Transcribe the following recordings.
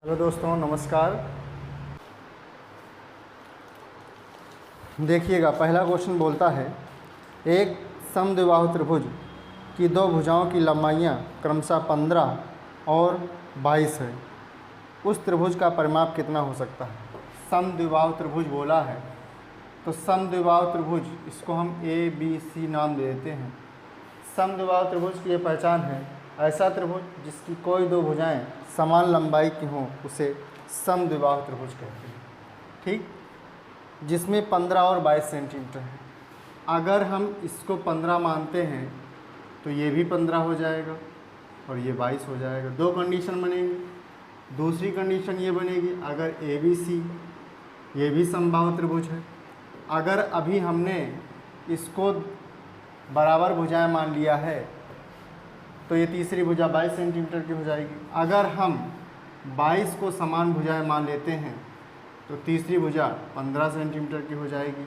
Hello दोस्तों, नमस्कार। देखिएगा, पहला क्वेश्चन बोलता है एक समद्विबाहु त्रिभुज की दो भुजाओं की लंबाइयाँ क्रमशः 15 और 22 है। उस त्रिभुज का परिमाप कितना हो सकता है? समद्विबाहु त्रिभुज बोला है तो समद्विबाहु त्रिभुज, इसको हम ए बी सी नाम दे देते हैं। समद्विबाहु त्रिभुज की ये पहचान है, ऐसा त्रिभुज जिसकी कोई दो भुजाएं समान लंबाई की हों उसे समद्विबाहु त्रिभुज कहते हैं। ठीक, जिसमें 15 और 22 सेंटीमीटर है। अगर हम इसको 15 मानते हैं तो ये भी 15 हो जाएगा और ये 22 हो जाएगा। दो कंडीशन बनेंगी। दूसरी कंडीशन ये बनेगी, अगर ए बी सी ये भी समबाहु त्रिभुज है, अगर अभी हमने इसको बराबर भुजाएं मान लिया है तो ये तीसरी भुजा 22 सेंटीमीटर की हो जाएगी। अगर हम 22 को समान भुजाएं मान लेते हैं तो तीसरी भुजा 15 सेंटीमीटर की हो जाएगी।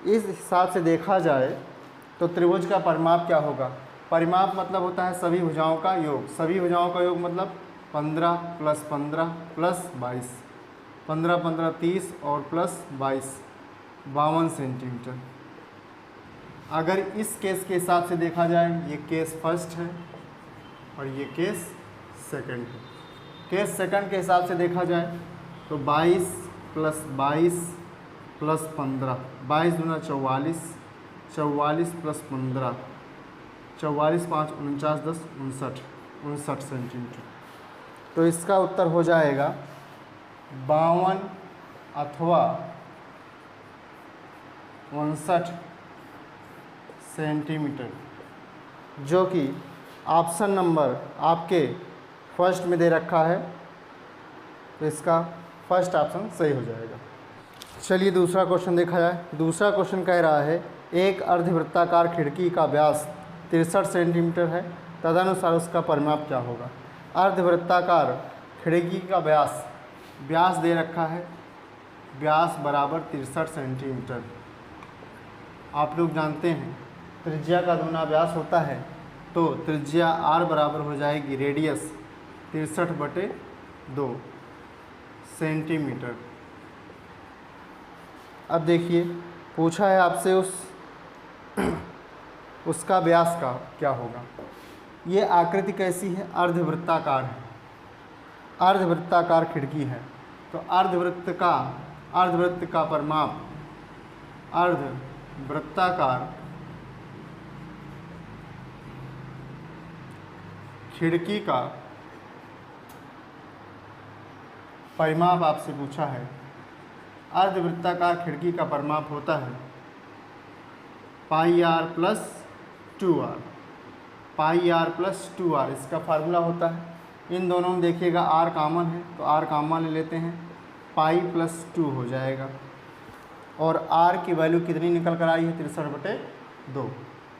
इस हिसाब से देखा जाए तो त्रिभुज का परिमाप क्या होगा? परिमाप मतलब होता है सभी भुजाओं का योग। सभी भुजाओं का योग मतलब 15 + 15 + 22, 15 15 30 और प्लस 22 52 सेंटीमीटर। अगर इस केस के हिसाब से देखा जाए, ये केस फर्स्ट है और ये केस सेकंड है। केस सेकंड के हिसाब से देखा जाए तो 22 + 22 + 15, 22 दूना 44, 44 + 15, 44 5 49 10 59 सेंटीमीटर। तो इसका उत्तर हो जाएगा 52 अथवा 59 सेंटीमीटर, जो कि ऑप्शन नंबर आपके फर्स्ट में दे रखा है, तो इसका फर्स्ट ऑप्शन सही हो जाएगा। चलिए दूसरा क्वेश्चन देखा जाए। दूसरा क्वेश्चन कह रहा है एक अर्धवृत्ताकार खिड़की का व्यास 63 सेंटीमीटर है, तदनुसार उसका परिमाप क्या होगा? अर्धवृत्ताकार खिड़की का व्यास दे रखा है, व्यास बराबर 63 सेंटीमीटर। आप लोग जानते हैं त्रिज्या का दूना व्यास होता है, तो त्रिज्या r बराबर हो जाएगी रेडियस 63/2 सेंटीमीटर। अब देखिए, पूछा है आपसे उसका व्यास का क्या होगा। ये आकृति कैसी है? अर्धवृत्ताकार है, अर्धवृत्ताकार खिड़की है, तो अर्धवृत्त का परिमाप, अर्धवृत्ताकार खिड़की का परिमाप आपसे पूछा है। अर्धवृत्ताकार खिड़की का परिमाप होता है πr + 2r, πr + 2r इसका फार्मूला होता है। इन दोनों में देखिएगा r कॉमन है तो r कॉमन ले लेते हैं, पाई + 2 हो जाएगा। और r की वैल्यू कितनी निकल कर आई है? 63/2,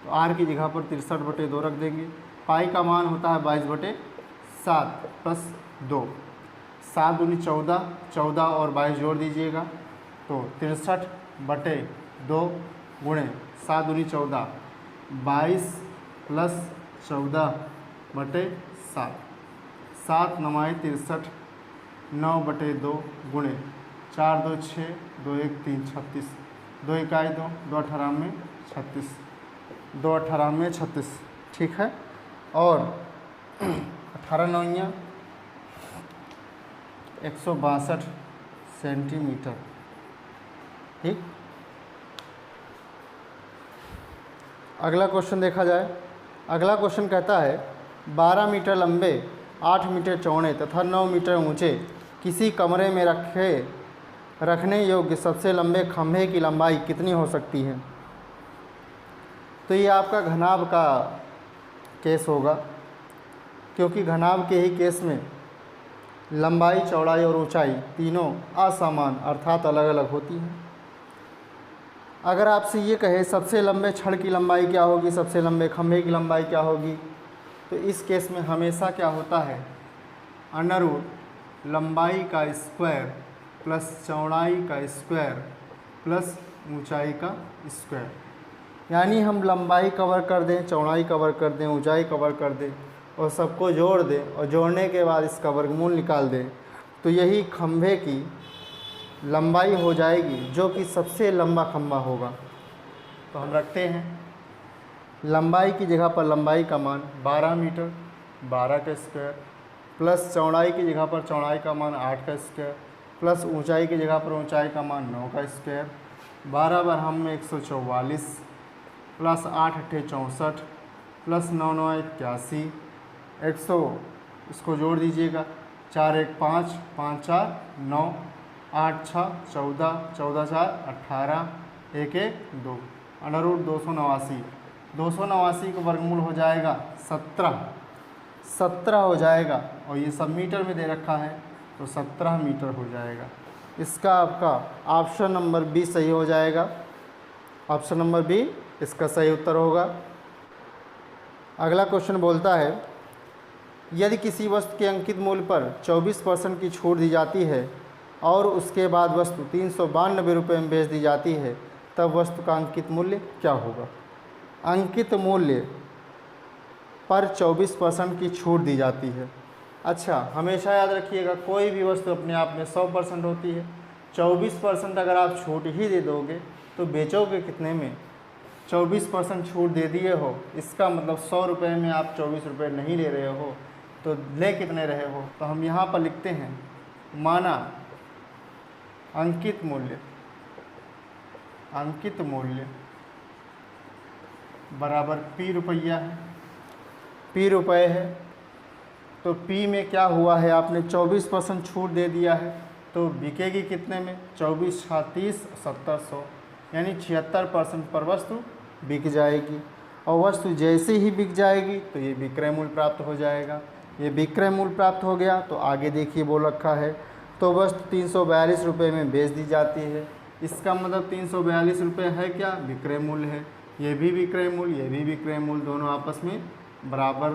तो r की जगह पर 63/2 रख देंगे। पाई का मान होता है 22/7 + 2, 7 दूनी 14, 14 और 22 जोड़ दीजिएगा तो 63/2 गुणे 7 दूनी 14, 22 + 14/7, 7 9 63, 9/2 गुणे 4 2 6, 2 1 3 36, 2 1 2, 2 18 36, 2 18 36, ठीक है। और 18 9 162 सेंटीमीटर, ठीक। अगला क्वेश्चन देखा जाए। अगला क्वेश्चन कहता है 12 मीटर लंबे, 8 मीटर चौड़े तथा 9 मीटर ऊंचे किसी कमरे में रखने योग्य सबसे लंबे खंभे की लंबाई कितनी हो सकती है? तो ये आपका घनाभ का केस होगा, क्योंकि घनाभ के ही केस में लंबाई, चौड़ाई और ऊंचाई तीनों असमान अर्थात अलग अलग होती हैं। अगर आपसे ये कहे सबसे लंबे छड़ की लंबाई क्या होगी, सबसे लंबे खंभे की लंबाई क्या होगी, तो इस केस में हमेशा क्या होता है, √ लंबाई का स्क्वायर प्लस चौड़ाई का स्क्वायर प्लस ऊंचाई का स्क्वायर। यानी हम लंबाई कवर कर दें, चौड़ाई कवर कर दें, ऊंचाई कवर कर दें और सबको जोड़ दें और जोड़ने के बाद इसका वर्गमूल निकाल दें, तो यही खंभे की लंबाई हो जाएगी जो कि सबसे लंबा खंभा होगा। तो हम रखते हैं लंबाई की जगह पर लंबाई का मान 12 मीटर, 12 का स्क्वायर, प्लस चौड़ाई की जगह पर चौड़ाई का मान 8 का स्क्वायर, प्लस ऊंचाई की जगह पर ऊंचाई का मान 9 का स्क्वायर, 12 बार हम में 144, प्लस 8 अट्ठे 64, प्लस 9 9 81, 100 इसको जोड़ दीजिएगा, 4 1 5, 5 4 9, 8 6 14, 14 4 18, 1 1 2, √ 289, 289 का वर्गमूल हो जाएगा 17 हो जाएगा, और ये सब मीटर में दे रखा है तो 17 मीटर हो जाएगा। इसका आपका ऑप्शन नंबर बी सही हो जाएगा। ऑप्शन नंबर बी इसका सही उत्तर होगा। अगला क्वेश्चन बोलता है यदि किसी वस्तु के अंकित मूल्य पर 24% की छूट दी जाती है और उसके बाद वस्तु 392 रुपये में बेच दी जाती है, तब वस्तु का अंकित मूल्य क्या होगा। अंकित मूल्य पर 24% की छूट दी जाती है। अच्छा, हमेशा याद रखिएगा कोई भी वस्तु अपने आप में 100% होती है। 24% अगर आप छूट ही दे दोगे तो बेचोगे कितने में। 24% छूट दे दिए हो, इसका मतलब 100 रुपये में आप 24 रुपये नहीं ले रहे हो, तो ले कितने रहे हो। तो हम यहाँ पर लिखते हैं माना अंकित मूल्य बराबर P रुपया है, P रुपये है, तो P में क्या हुआ है, आपने 24% छूट दे दिया है तो बिकेगी कितने में, 24 6 30 70 100, यानी 76% पर वस्तु बिक जाएगी। और वस्तु जैसे ही बिक जाएगी तो ये विक्रय मूल्य प्राप्त हो जाएगा। ये विक्रय मूल्य प्राप्त हो गया तो आगे देखिए बोल रखा है तो वस्तु 342 रुपये में बेच दी जाती है। इसका मतलब 342 रुपये है क्या, विक्रय मूल्य है। ये भी विक्रय मूल्य, ये भी विक्रय मूल्य, दोनों आपस में बराबर।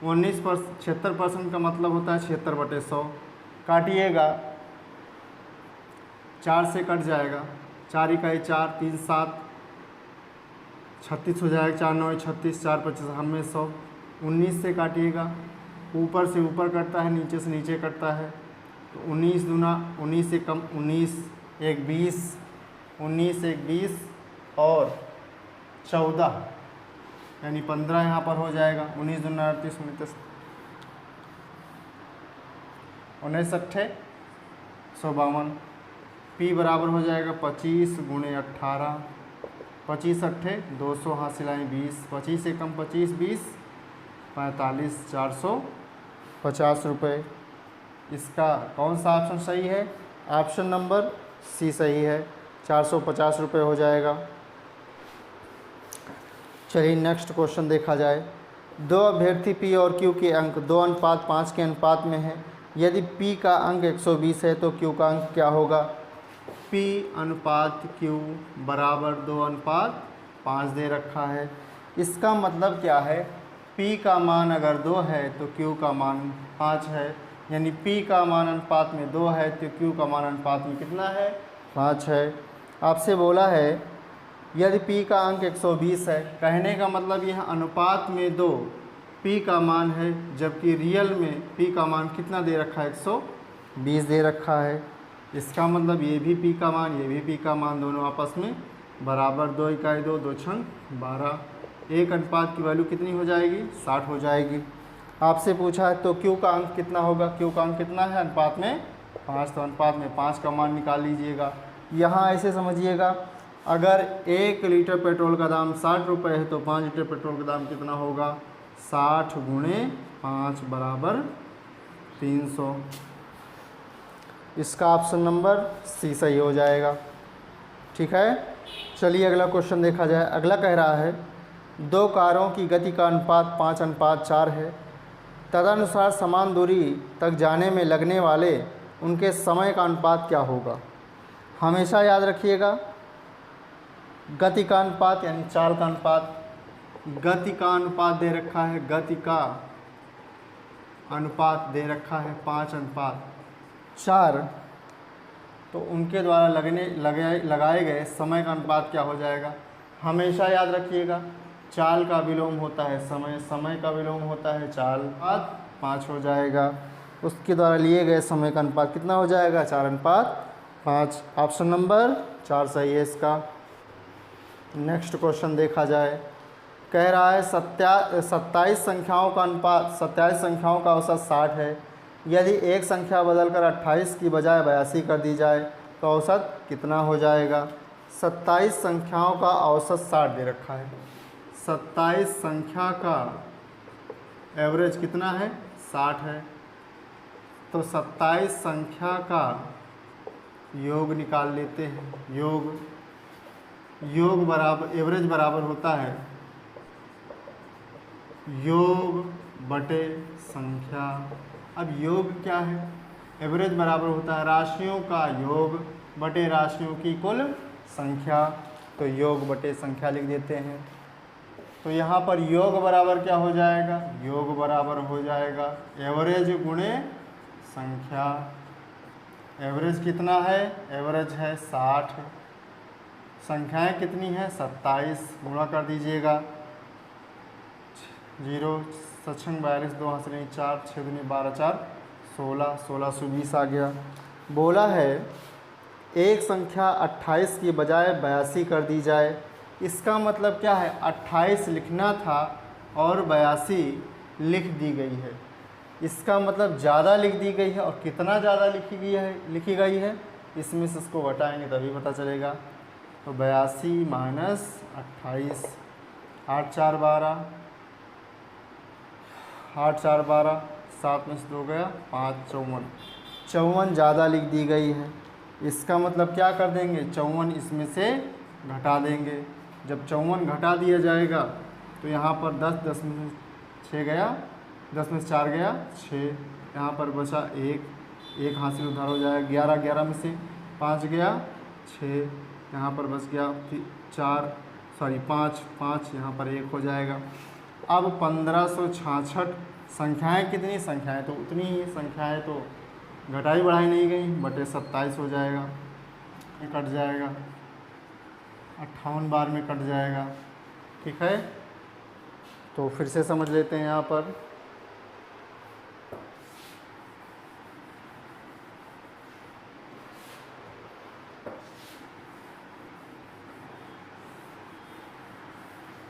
76% का मतलब होता है 76/100। काटिएगा, 4 से कट जाएगा, 4 इकाई 4 3 7, 36 हो जाएगा, 4 9 36, 4 25 हमें 100। 19 से काटिएगा, ऊपर से ऊपर कटता है, नीचे से नीचे कटता है, तो 19 दूना 19 से कम 19, 1 20, 19 1 20 और 14 यानी 15 यहाँ पर हो जाएगा। 19 दूना 38, 19 अट्ठे 152। P बराबर हो जाएगा 25 × 18, 25 अट्ठे 200 हासिल आए 20, 25 से कम 25 20 45, 450 रुपये। इसका कौन सा ऑप्शन सही है, ऑप्शन नंबर सी सही है, 450 रुपये हो जाएगा। चलिए नेक्स्ट क्वेश्चन देखा जाए। दो अभ्यर्थी P और Q के अंक 2:5 के अनुपात में हैं। यदि P का अंक 120 है तो Q का अंक क्या होगा। P अनुपात Q बराबर 2:5 दे रखा है। इसका मतलब क्या है, P का मान अगर 2 है तो Q का मान 5 है, यानी P का मान अनुपात में 2 है तो Q का मान अनुपात में कितना है, 5 है। आपसे बोला है यदि P का अंक 120 है, कहने का मतलब यह अनुपात में 2 P का मान है, जबकि रियल में P का मान कितना दे रखा है, 120 दे रखा है। इसका मतलब ये भी P का मान, ये भी P का मान, दोनों आपस में बराबर। 2 इकाई 2, 2 छंग 12। एक अनुपात की वैल्यू कितनी हो जाएगी, 60 हो जाएगी। आपसे पूछा है तो Q का अंक कितना होगा, Q का अंक कितना है अनुपात में 5, तो अनुपात में 5 का मान निकाल लीजिएगा। यहाँ ऐसे समझिएगा, अगर 1 लीटर पेट्रोल का दाम 60 रुपये है तो 5 लीटर पेट्रोल का दाम कितना होगा, 60 × 5 बराबर 300। इसका ऑप्शन नंबर सी सही हो जाएगा। ठीक है, चलिए अगला क्वेश्चन देखा जाए। अगला कह रहा है 2 कारों की गति का अनुपात 5:4 है, तदनुसार समान दूरी तक जाने में लगने वाले उनके समय का अनुपात क्या होगा। हमेशा याद रखिएगा गति का अनुपात यानी चाल का अनुपात। गति का अनुपात दे रखा है, गति का अनुपात दे रखा है 5:4, तो उनके द्वारा लगाए गए समय का अनुपात क्या हो जाएगा। हमेशा याद रखिएगा चाल का विलोम होता है समय, समय का विलोम होता है चाल। 5 हो जाएगा। उसके द्वारा लिए गए समय का अनुपात कितना हो जाएगा? 4:5। ऑप्शन नंबर 4 सही है इसका। नेक्स्ट क्वेश्चन देखा जाए, कह रहा है 27 संख्याओं का अनुपात, 27 संख्याओं का औसत 60 है। यदि एक संख्या बदलकर 28 की बजाय 82 कर दी जाए तो औसत कितना हो जाएगा? 27 संख्याओं का औसत 60 दे रखा है। 27 संख्या का एवरेज कितना है? 60 है। तो 27 संख्या का योग निकाल लेते हैं। योग बराबर, एवरेज बराबर होता है योग बटे संख्या। अब योग क्या है? एवरेज बराबर होता है राशियों का योग बटे राशियों की कुल संख्या। तो योग बटे संख्या लिख देते हैं। तो यहाँ पर योग बराबर क्या हो जाएगा? योग बराबर हो जाएगा एवरेज गुणे संख्या। एवरेज कितना है? एवरेज है 60। संख्याएं कितनी हैं? 27। गुणा कर दीजिएगा। 0 सक्षम 42, 2 हासिल 4, 6 दूनी 12, 4 16, 1620 आ गया। बोला है एक संख्या 28 की बजाय 82 कर दी जाए। इसका मतलब क्या है? 28 लिखना था और 82 लिख दी गई है। इसका मतलब ज़्यादा लिख दी गई है। और कितना ज़्यादा लिखी गई है इसमें से इसको घटाएंगे तभी पता चलेगा। तो 82 माइनस 28, 8 4 12, 8 4 12, 7 में से 2 गया 5, 54। 54 ज़्यादा लिख दी गई है। इसका मतलब क्या कर देंगे? 54 इसमें से घटा देंगे। जब 54 घटा दिया जाएगा तो यहाँ पर 10 में से 6 गया, 10 में से 4 गया 6, यहाँ पर बचा 1 हासिल उधार हो जाएगा। 11 में से 5 गया 6, यहाँ पर बच गया 5 यहाँ पर 1 हो जाएगा। अब 1566 संख्याएं कितनी? संख्याएं तो उतनी ही, संख्याएं तो घटाई बढ़ाई नहीं गई, बटे 27 हो जाएगा। ये कट जाएगा, 58 बार में कट जाएगा। ठीक है, तो फिर से समझ लेते हैं यहाँ पर।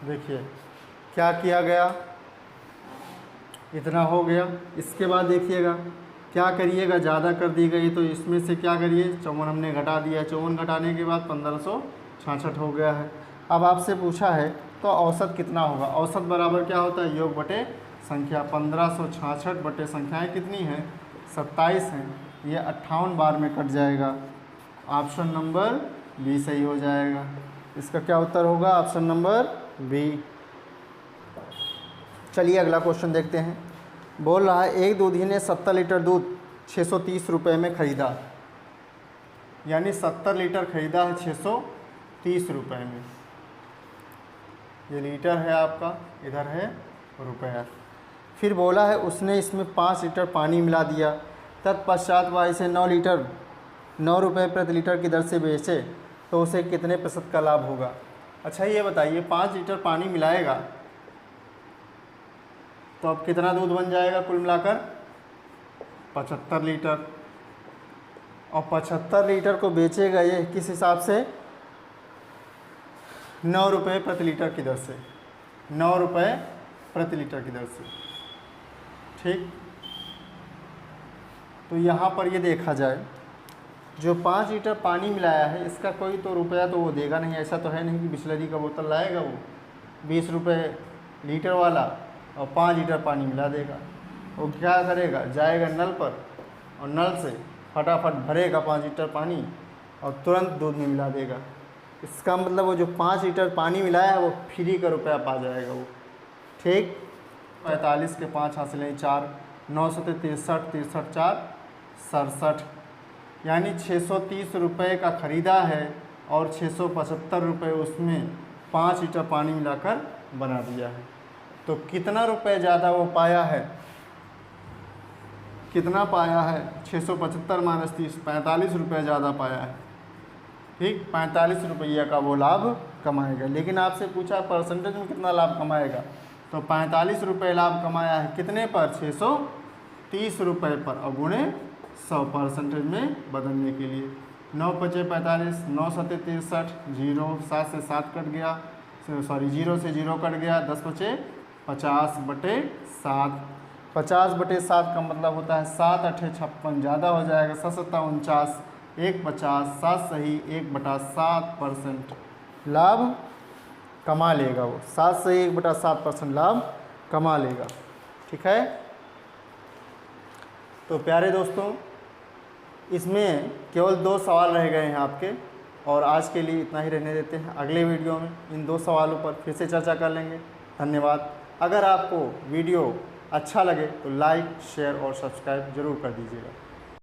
देखिए क्या किया गया, इतना हो गया। इसके बाद देखिएगा क्या करिएगा, ज़्यादा कर दी गई तो इसमें से क्या करिए, 54 हमने घटा दिया। 54 घटाने के बाद 1566 हो गया है। अब आपसे पूछा है तो औसत कितना होगा? औसत बराबर क्या होता है? योग बटे संख्या। 1566 बटे संख्याएँ कितनी हैं? 27 हैं। ये 58 बार में कट जाएगा। ऑप्शन नंबर बी सही हो जाएगा। इसका क्या उत्तर होगा? Option number B. चलिए अगला क्वेश्चन देखते हैं। बोल रहा है एक दूधी ने 70 लीटर दूध 630 रुपये में ख़रीदा, यानी 70 लीटर ख़रीदा है 630 रुपये में। ये लीटर है आपका, इधर है रुपया। फिर बोला है उसने इसमें 5 लीटर पानी मिला दिया, तत्पश्चात वह इसे 9 रुपये प्रति लीटर की दर से बेचे तो उसे कितने प्रतिशत का लाभ होगा? अच्छा ये बताइए, 5 लीटर पानी मिलाएगा तो अब कितना दूध बन जाएगा कुल मिलाकर? 75 लीटर। और 75 लीटर को बेचेगा ये किस हिसाब से? 9 रुपये प्रति लीटर की दर से। 9 रुपये प्रति लीटर की दर से। ठीक, तो यहाँ पर ये देखा जाए, जो 5 लीटर पानी मिलाया है इसका कोई तो रुपया तो वो देगा नहीं। ऐसा तो है नहीं कि बिस्लरी का बोतल लाएगा वो 20 रुपये लीटर वाला और 5 लीटर पानी मिला देगा। वो क्या करेगा, जाएगा नल पर और नल से फटाफट भरेगा 5 लीटर पानी और तुरंत दूध में मिला देगा। इसका मतलब वो जो 5 लीटर पानी मिलाया है वो फ्री का रुपया पा जाएगा वो। ठीक, 45 के 5 हासिल 4, 9 सौ 63, 63 4 67, यानी 630 रुपये का ख़रीदा है और 675 रुपये उसमें 5 लीटर पानी मिलाकर बना दिया है। तो कितना रुपये ज़्यादा वो पाया है? कितना पाया है? 675 माइनस 30, 45 रुपये ज़्यादा पाया है। ठीक, 45 रुपये का वो लाभ कमाएगा। लेकिन आपसे पूछा परसेंटेज में कितना लाभ कमाएगा, तो 45 रुपये लाभ कमाया है कितने पर? 30 रुपये पर और गुणे 100 परसेंटेज में बदलने के लिए। 9 पचे 45, 9 सत्ते 63, 0 7 से 7 कट गया, सॉरी 0 से 0 कट गया, 10 पचे 50/7। 50/7 का मतलब होता है 7 8 56, ज़्यादा हो जाएगा, 7 7 49, 1 50, 7 सही 1/7% लाभ कमा लेगा वो। 7 सही 1/7% लाभ कमा लेगा। ठीक है, तो प्यारे दोस्तों इसमें केवल 2 सवाल रह गए हैं आपके, और आज के लिए इतना ही रहने देते हैं। अगले वीडियो में इन 2 सवालों पर फिर से चर्चा कर लेंगे। धन्यवाद। अगर आपको वीडियो अच्छा लगे तो लाइक, शेयर और सब्सक्राइब जरूर कर दीजिएगा।